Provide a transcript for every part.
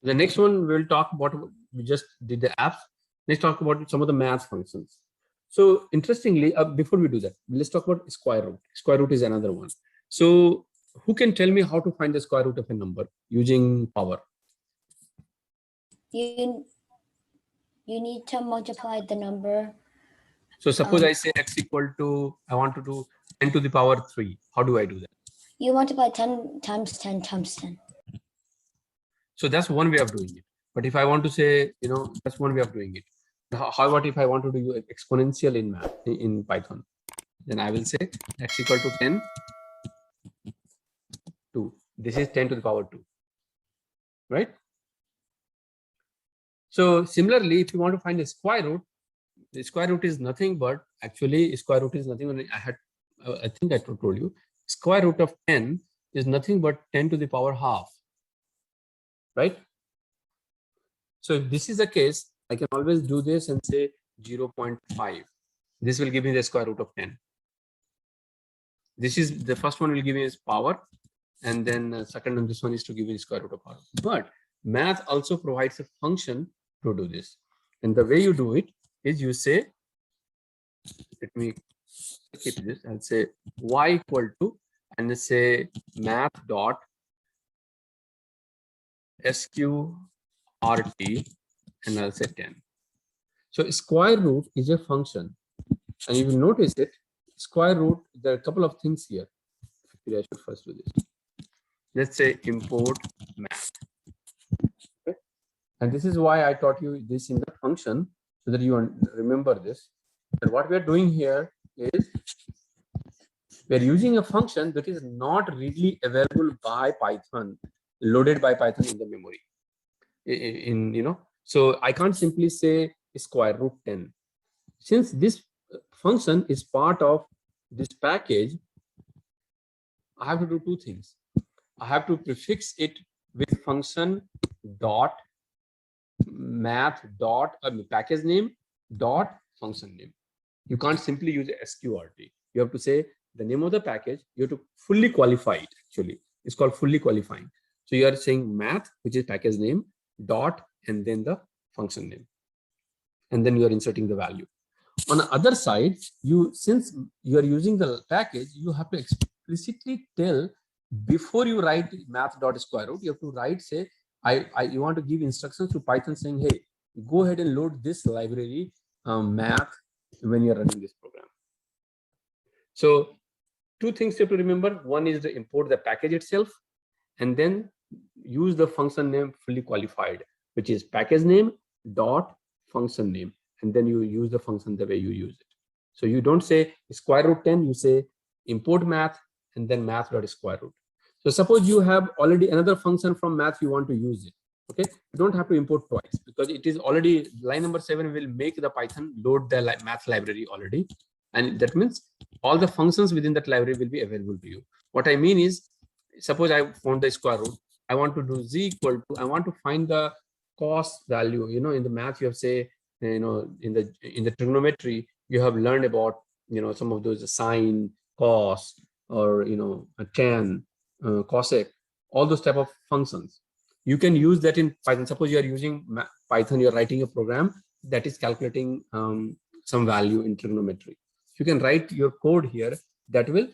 The next one we'll talk about, we just did the apps. Let's talk about some of the math functions. So interestingly, before we do that, let's talk about square root. Square root is another one. So who can tell me how to find the square root of a number using power? You need to multiply the number. So suppose I say x equal to, I want to do 10 to the power 3. How do I do that? You multiply 10 times 10 times 10. So that's one way of doing it. But if I want to say, that's one way of doing it. How about if I want to do exponential in math, in Python? Then I will say x equal to 10, 2. This is 10 to the power 2, right? So similarly, if you want to find a square root, the square root is nothing but, actually square root is nothing. I think I told you, square root of 10 is nothing but 10 to the power half, right? So if this is the case, I can always do this and say 0.5. This will give me the square root of 10. This is the first one will give me is power, and then second one, this one is to give me the square root of power. But math also provides a function to do this. And the way you do it is you say, let me keep this and say y equal to, and let's say math dot sqrt, and I'll say 10. So square root is a function, and you will notice it. Square root, there are a couple of things here. Actually, I should first do this. Let's say import math. Okay. And this is why I taught you this in the function, so that you remember this. And what we are doing here is we are using a function that is not readily available by Python, loaded by Python in the memory. So I can't simply say square root 10. Since this function is part of this package, I have to do two things. I have to prefix it with function dot math dot package name dot function name. You can't simply use sqrt. You have to say the name of the package. You have to fully qualify it. Actually, it's called fully qualifying. So you are saying math, which is package name, dot, and then the function name, and then you are inserting the value. On the other side, since you are using the package, you have to explicitly tell, before you write math dot square root, you have to write, say, you want to give instructions to Python saying, hey, go ahead and load this library math when you're running this program. So two things you have to remember. One is to import the package itself, and then use the function name fully qualified, which is package name dot function name, and then you use the function the way you use it. So you don't say square root 10, you say import math and then math dot square root. So suppose you have already another function from math, you want to use it. Okay, you don't have to import twice, because it is already line number 7 will make the Python load the math library already, and that means all the functions within that library will be available to you. What I mean is, suppose I found the square root, I want to do z equal to, I want to find the cost value. In the math you have, say, in the trigonometry you have learned about some of those sine, cos, or a tan, cosec, all those type of functions. You can use that in Python. Suppose you are using Python, you're writing a program that is calculating some value in trigonometry. You can write your code here that will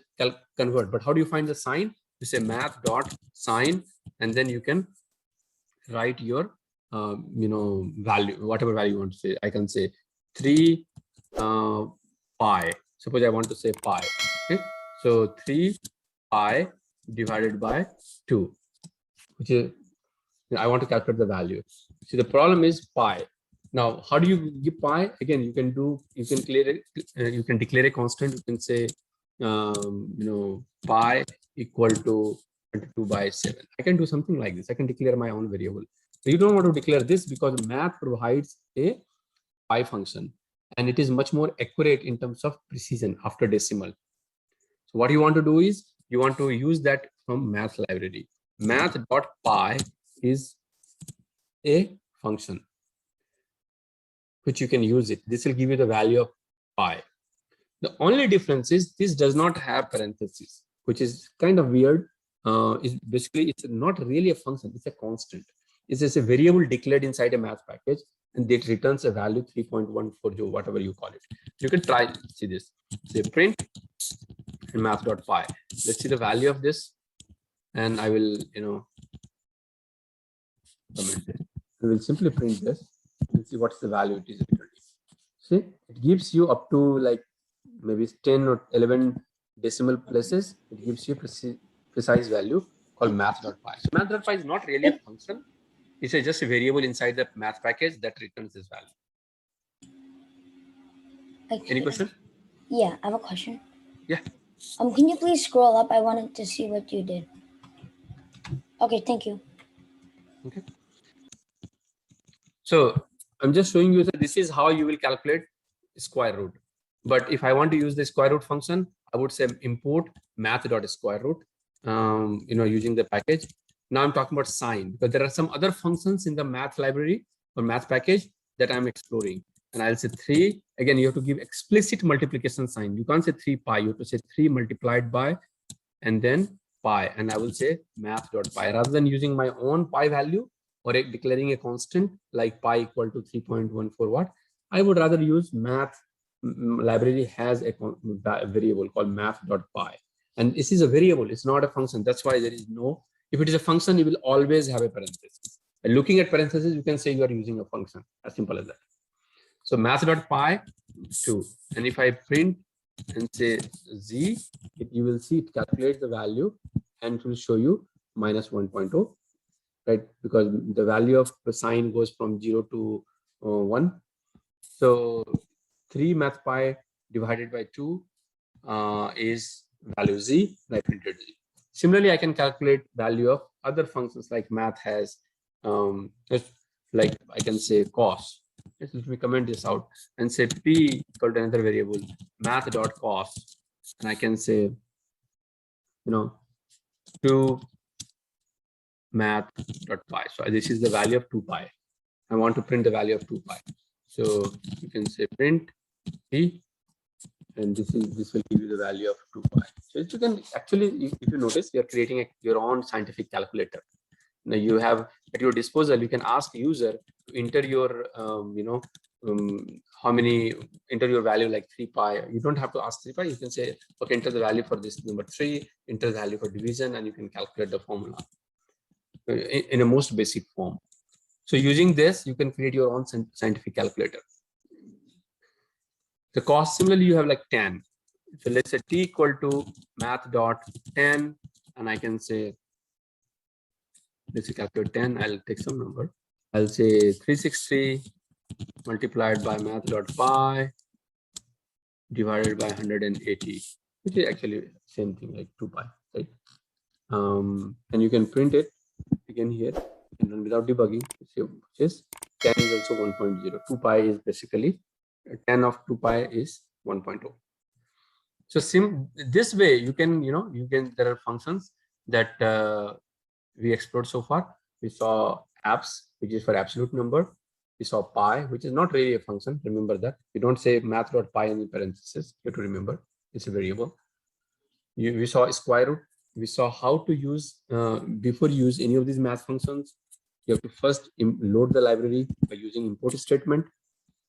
convert. But how do you find the sine? You say math dot sine, and then you can write your value, whatever value you want to say. I can say 3 pi. Suppose I want to say pi. Okay, so 3 pi divided by 2, which is, I want to calculate the value. See, the problem is pi. Now, how do you give pi? Again, you can declare a constant. You can say pi equal to 22/7. I can do something like this. I can declare my own variable. So you don't want to declare this, because math provides a pi function, and it is much more accurate in terms of precision after decimal. So what you want to do is, you want to use that from math library. Math.pi is a function which you can use it. This will give you the value of pi. The only difference is this does not have parentheses, which is kind of weird. It's not really a function, it's a constant. is just a variable declared inside a math package, and it returns a value 3.14, whatever you call it. You can try see this. Say print and math.py. Let's see the value of this, and I will comment it. We will simply print this and see what's the value it is returning. See, it gives you up to like maybe 10 or 11 decimal places. It gives you precise value called math.py. So math.py is not really a function. It's just a variable inside the math package that returns this value. Okay. Any question? Yeah, I have a question. Yeah. Can you please scroll up? I wanted to see what you did. Okay, thank you. Okay. So I'm just showing you that this is how you will calculate square root. But if I want to use the square root function, I would say import math.square root, using the package. Now I'm talking about sign, because there are some other functions in the math library or math package that I'm exploring. And I'll say 3. Again, you have to give explicit multiplication sign. You can't say 3 pi. You have to say 3 multiplied by and then pi. And I will say math.pi. Rather than using my own pi value or declaring a constant like pi equal to 3.14 watt, I would rather use math library has a variable called math.py. And this is a variable. It's not a function. That's why there is no, if it is a function, you will always have a parenthesis. And looking at parentheses, you can say you are using a function. As simple as that. So math.py 2. And if I print and say z, you will see it calculates the value and it will show you minus 1.0, right? Because the value of the sign goes from 0 to 1. So 3 math pi divided by 2 is value z, and I printed z. Similarly, I can calculate value of other functions like math has, like I can say cos. Let me comment this out and say p equal to another variable math.cos, and I can say 2 math.pi. So this is the value of 2 pi. I want to print the value of 2 pi. So you can say print p, and this will give you the value of 2 pi. So you can actually, if you notice, you're creating your own scientific calculator. Now you have at your disposal, you can ask user to enter your, enter your value like 3 pi. You don't have to ask 3 pi. You can say, okay, enter the value for this number 3, enter the value for division, and you can calculate the formula in a most basic form. So using this, you can create your own scientific calculator. The cost, similarly, you have like 10. So let's say t equal to math.10, and I can say, let's say calculate 10, I'll take some number. I'll say 363 multiplied by math.py divided by 180, which is actually same thing like 2 pi, right? And you can print it again here and run without debugging. So just 10 is also 1.0. 2 pi is basically 10 of 2 pi is 1.0. So this way you can, there are functions that we explored so far. We saw apps, which is for absolute number. We saw pi, which is not really a function. Remember that. You don't say math.py in parentheses. You have to remember it's a variable. We saw square root. We saw how to use, before you use any of these math functions, you have to first load the library by using import statement.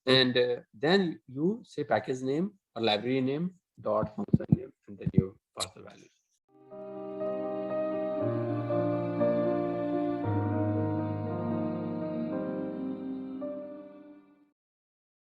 And then you say package name or library name dot function name.